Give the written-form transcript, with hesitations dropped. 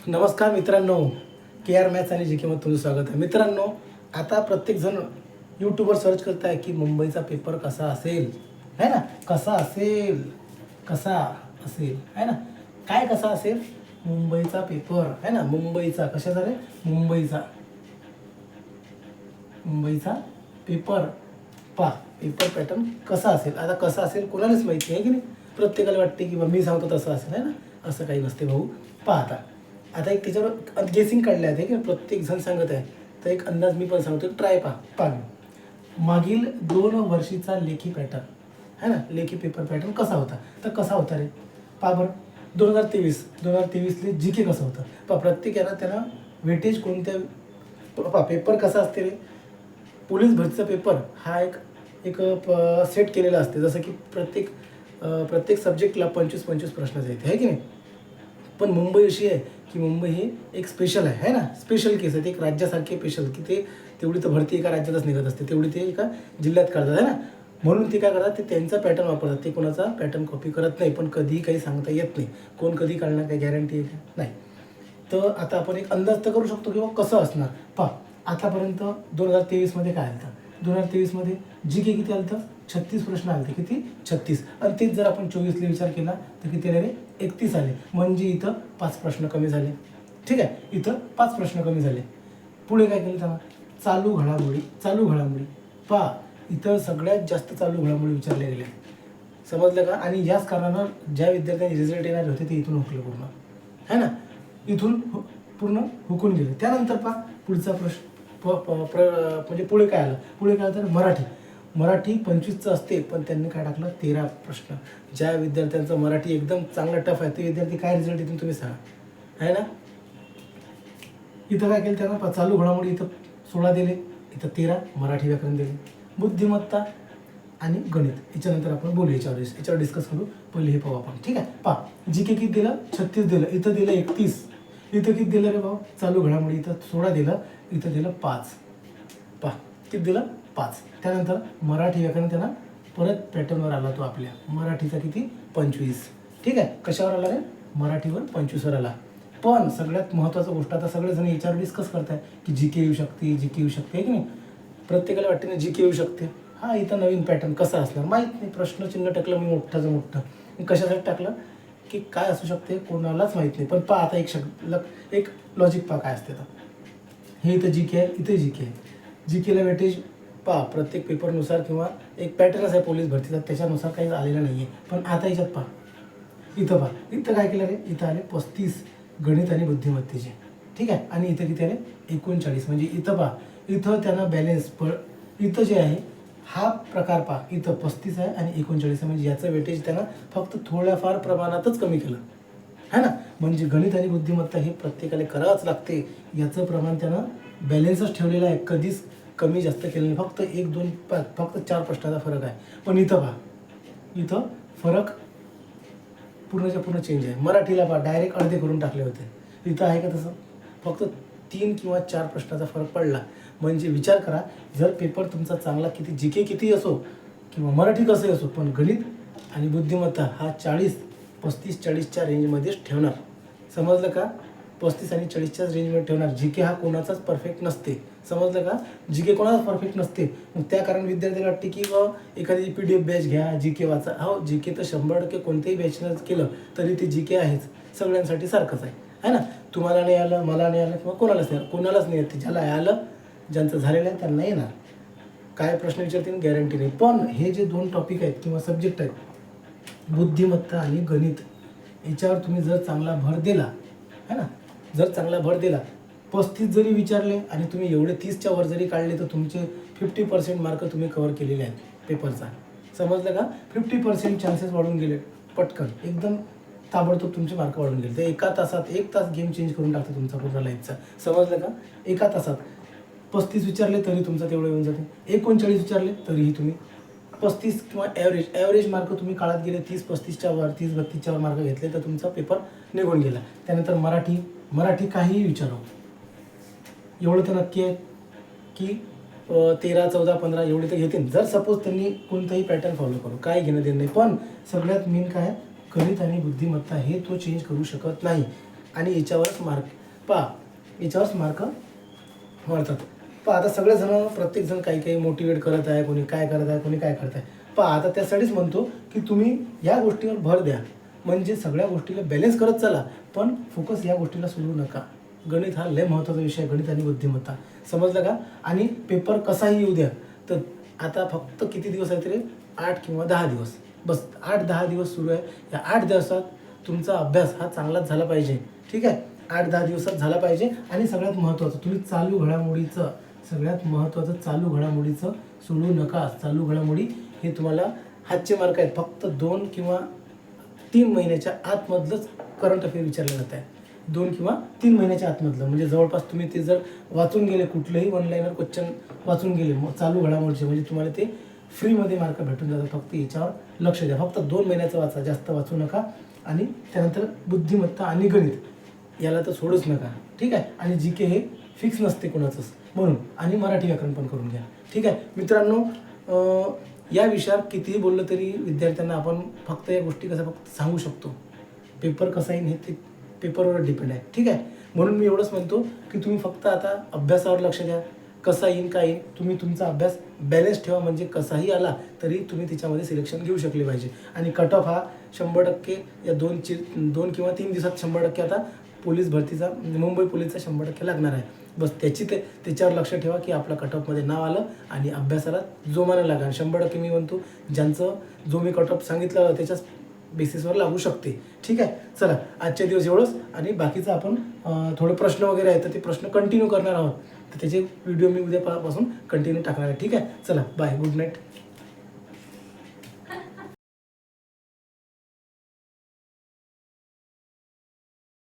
नमस्कार मित्रांनो, के R maths आणि जी के मध्ये तुमचं स्वागत आहे. मित्रांनो, आता प्रत्येकजण यूट्यूबवर सर्च करत आहे की मुंबईचा पेपर कसा असेल, है ना. कसा असेल, कसा असेल, है ना. काय कसा असेल? मुंबईचा पेपर, है ना. मुंबईचा कशाचा रे? मुंबईचा मुंबईचा पेपर. पेपर पॅटर्न कसा असेल. आता कसा असेल कोणालाच माहिती आहे की नाही. प्रत्येकाला वाटते की मी सांगतो तसं असेल, है ना. असं काही नसते भाऊ. आता एक त्याच्यावर गेसिंग काढले आहे की प्रत्येक जण सांगत आहे, तर एक अंदाज मी पण सांगतो. ट्राय मागील 2 वर्षीचा लेखी पॅटर्न, है ना. लेखी पेपर पॅटर्न कसा होता, तर कसा होता रे. बरं 2023 जी के कसं होतं. प्रत्येक याला त्याला वेटेज कोणत्या पेपर कसा असते रे. पोलीस भरतीचा पेपर हा एक सेट केलेला असते. जसं की प्रत्येक सब्जेक्टला 25 प्रश्न आहेत, आहे की नाही. पण मुंबई अशी आहे की मुंबई ही एक स्पेशल आहे ना. स्पेशल केस आहे. ते एक राज्यासारखे स्पेशल की ते तेवढी तर भरती एका राज्यातच निघत असते, तेवढी ते एका जिल्ह्यात काढतात, आहे ना. म्हणून ते काय करतात, ते त्यांचा पॅटर्न वापरतात. ते कोणाचा पॅटर्न कॉपी करत नाही. पण कधीही काही सांगता येत नाही, कोण कधी काढणार काही गॅरंटी नाही. तर आता आपण एक अंदाज तर करू शकतो किंवा कसं असणार. आतापर्यंत 2023 काय आलं. 2023 जी के किती आलं तर 36 प्रश्न आले. किती? 36. आणि तेच जर आपण 24ला विचार केला तर किती आले रे? 31 आले. म्हणजे इथं 5 प्रश्न कमी झाले. ठीक आहे, इथं 5 प्रश्न कमी झाले. पुढे काय केलं तेव्हा? चालू घडामोडी. इथं सगळ्यात जास्त चालू घडामोडी विचारल्या गेल्या. समजलं का. आणि याच कारणानं ज्या विद्यार्थ्यांनी रिझल्ट येणार होते ते इथून हुकले पूर्ण, है ना. इथून पूर्ण हुकून गेले. त्यानंतर पुढचा प्रश्न म्हणजे पुढे काय आलं तर मराठी 25चं असते, पण त्यांनी काय टाकलं 13 प्रश्न. ज्या विद्यार्थ्यांचं मराठी एकदम चांगलं टफ आहे ते विद्यार्थी काय रिझल्ट येतील तुम्ही सांगा, आहे ना. इथं काय केलं त्यांना चालू घडामोडी इथं 16 दिले, इथं 13 मराठी व्याकरण दिले. बुद्धिमत्ता आणि गणित याच्यानंतर आपण बोलू, याच्यावर डिस्कस करू. पहिले हे पाहू आपण, ठीक आहे. जी के किती दिलं? 36 दिलं. इथं दिलं 31. इथं किती दिलं रे भाऊ? चालू घडामोडी इथं 16 दिलं, इथं दिलं 5. किती दिलं? 5. त्यानंतर मराठी व्याकरण त्यांना परत पॅटर्नवर आला तो आपल्या मराठीचा किती? 25. ठीक आहे. कशावर आला रे? मराठीवर 25वर आला. पण सगळ्यात महत्त्वाचं गोष्ट आता सगळेजण याच्यावर डिस्कस करताय की जी के येऊ शकते, आहे की नाही. प्रत्येकाला वाटते ना जी के येऊ शकते. इथं नवीन पॅटर्न कसा असणार माहीत नाही. प्रश्नचिन्ह टाकलं मी मोठं मी कशासाठी टाकलं की काय असू शकते कोणालाच माहीत नाही. पण आता एक लॉजिक काय असते. हे इथं जी के आहे, इथे जी के आहे. जी केला वेटेज प्रत्येक पेपरनुसार किंवा एक पॅटर्नच आहे पोलीस भरतीचा, त्याच्यानुसार काही आलेलं नाही आहे. पण आता याच्यात इथं काय केलं रे. इथं आले 35 गणित आणि बुद्धिमत्तेचे. ठीक आहे. आणि इथं किती आले? 39. म्हणजे इथं त्यांना बॅलेन्स इथं जे आहे हा प्रकार इथं 35 आहे आणि 39 आहे. म्हणजे याचं वेटेज त्यांना फक्त थोड्याफार प्रमाणातच कमी केलं, है ना. म्हणजे गणित आणि बुद्धिमत्ता हे प्रत्येकाला करावंच लागते. याचं प्रमाण त्यानं बॅलेन्सच ठेवलेलं आहे, कधीच कमी जास्त केलं नाही. फक्त 1-2 फक्त 4 प्रश्नाचा फरक आहे. पण इथं फरक पूर्णच्या पूर्ण चेंज आहे. मराठीला डायरेक्ट अर्धे करून टाकले होते. इथं आहे का तसं? फक्त 3 किंवा 4 प्रश्नाचा फरक पडला. म्हणजे विचार करा, जर पेपर तुमचा चांगला किती जी के किती असो किंवा मराठी कसंही असो, पण गणित आणि बुद्धिमत्ता हा 35-40च्या रेंजमध्येच ठेवणार. समजलं का. 35 आणि 40च्याच रेंजमध्ये ठेवणार. जी के हा कोणाचाच परफेक्ट नसते. समजलं का. जी के कोणाचाच परफेक्ट नसते. मग त्या कारण विद्यार्थ्याला वाटते की एखादी PDF बॅच घ्या, जी के वाचा. जी के तर 100% कोणत्याही बॅचनं केलं तरी ते जी के आहेच. सगळ्यांसाठी सारखंच आहे ना. तुम्हाला नाही आलं, मला नाही आलं किंवा कोणालाच नाही येते. ज्याला आलं, ज्यांचं झालेलं आहे त्यांना येणार. काय प्रश्न विचारतील गॅरंटी नाही. पण हे जे 2 टॉपिक आहेत किंवा सब्जेक्ट आहेत, बुद्धिमत्ता आणि गणित, याच्यावर तुम्ही जर चांगला भर दिला, है ना. जर चांगला भर दिला, 35 जरी विचारले आणि तुम्ही एवढे 30च्या वर जरी काढले तर तुमचे 50% मार्क तुम्ही कव्हर केलेले आहेत पेपरचा. समजलं का. 50% चान्सेस वाढून गेले पटकन, एकदम ताबडतोब तुमचे मार्क वाढून गेले. तर एका तासात 1 तास गेम चेंज करून टाकतो तुमचा पूर्ण लाईफचा. समजलं का. एका तासात 35 विचारले तरी तुमचं तेवढं येऊन जाते. 39 विचारले तरीही तुम्ही 35 किंवा ॲव्हरेज मार्क तुम्ही काळात गेले 30-35च्या वर, 30-32च्या वर मार्क घेतले तर तुमचा पेपर निघून गेला. त्यानंतर मराठी काहीही विचारो, एवढं तर नक्की आहे की 13, 14, 15 एवढे तर घेतील. जर सपोज त्यांनी कोणताही पॅटर्न फॉलो करू, काय घेणं देणं नाही. पण सगळ्यात मेन काय आहे, गणित आणि बुद्धिमत्ता हे तो चेंज करू शकत नाही. आणि याच्यावरच याच्यावरच मार्क वाढतात. आता सगळेजण प्रत्येकजण काही मोटिवेट करत आहे, कोणी काय करत आहे, कोणी काय करत आहे. आता त्यासाठीच म्हणतो की तुम्ही या गोष्टीवर भर द्या, म्हणजे सगळ्या गोष्टीला बॅलन्स करत चला, पण फोकस या गोष्टीला सोडू नका. गणित हा लय महत्त्वाचा विषय आहे, गणित आणि बुद्धिमत्ता. समजलं का? आणि पेपर कसाही येऊ द्या, तर आता फक्त किती दिवस आहेत रे? 8 किंवा 10 दिवस. बस 8-10 दिवस सुरू आहे. या 8 दिवसात तुमचा अभ्यास हा चांगलाच झाला पाहिजे. ठीक आहे, 8-10 दिवसात झाला पाहिजे. आणि सगळ्यात महत्त्वाचं, तुम्ही चालू घडामोडीचं सोडू नका. चालू घडामोडी हे तुम्हाला हातचे मार्क आहेत. फक्त 2 किंवा 3 महिन्याच्या आतमधलंच करंट अफेअर विचारलं जात आहे. 2 किंवा 3 महिन्याच्या आतमधलं, म्हणजे जवळपास तुम्ही ते जर वाचून गेले, कुठलंही ऑनलाईनवर क्वेश्चन वाचून गेले चालू घडामोडीचे, म्हणजे तुम्हाला ते फ्रीमध्ये मार्क भेटून जातात. फक्त याच्यावर लक्ष द्या. फक्त 2 महिन्याचं वाचा, जास्त वाचू नका. आणि त्यानंतर बुद्धिमत्ता आणि गणित याला तर सोडूच नका. ठीक आहे. आणि जी के हे फिक्स नसते कोणाचंच, म्हणून. आणि मराठी व्याकरण पण करून घ्या. ठीक आहे मित्रांनो, या विषयावर कितीही बोललं तरी विद्यार्थ्यांना आपण फक्त या गोष्टी कसं फक्त सांगू शकतो. पेपर कसा येईल हे ते पेपरवर डिपेंड आहे. ठीक आहे. म्हणून मी एवढंच म्हणतो की तुम्ही फक्त आता अभ्यासावर लक्ष द्या. कसा येईल काय येईल, तुम्ही तुमचा अभ्यास बॅलन्स ठेवा, म्हणजे कसाही आला तरी तुम्ही त्याच्यामध्ये सिलेक्शन घेऊ शकले पाहिजे. आणि कट ऑफ हा 100% या 2 किंवा 3 दिवसात 100% आता पोलीस भरतीचा, मुंबई पोलीसचा 100% लागणार आहे. बस त्याच्यावर लक्ष ठेवा की आपला कट ऑफमध्ये नाव आलं आणि अभ्यासाला जोमानं लागा. 100% मी म्हणतो ज्यांचं जो मी कट ऑफ सांगितलं त्याच्याच बेसिसवर लागू शकते. ठीक आहे. चला, आजच्या दिवस एवढंच. आणि बाकीचं आपण थोडे प्रश्न वगैरे आहेत तर ते प्रश्न कंटिन्यू करणार आहोत, तर त्याचे व्हिडिओ मी उद्यापासून कंटिन्यू टाकणार आहे. ठीक आहे. चला, बाय, गुड नाईट.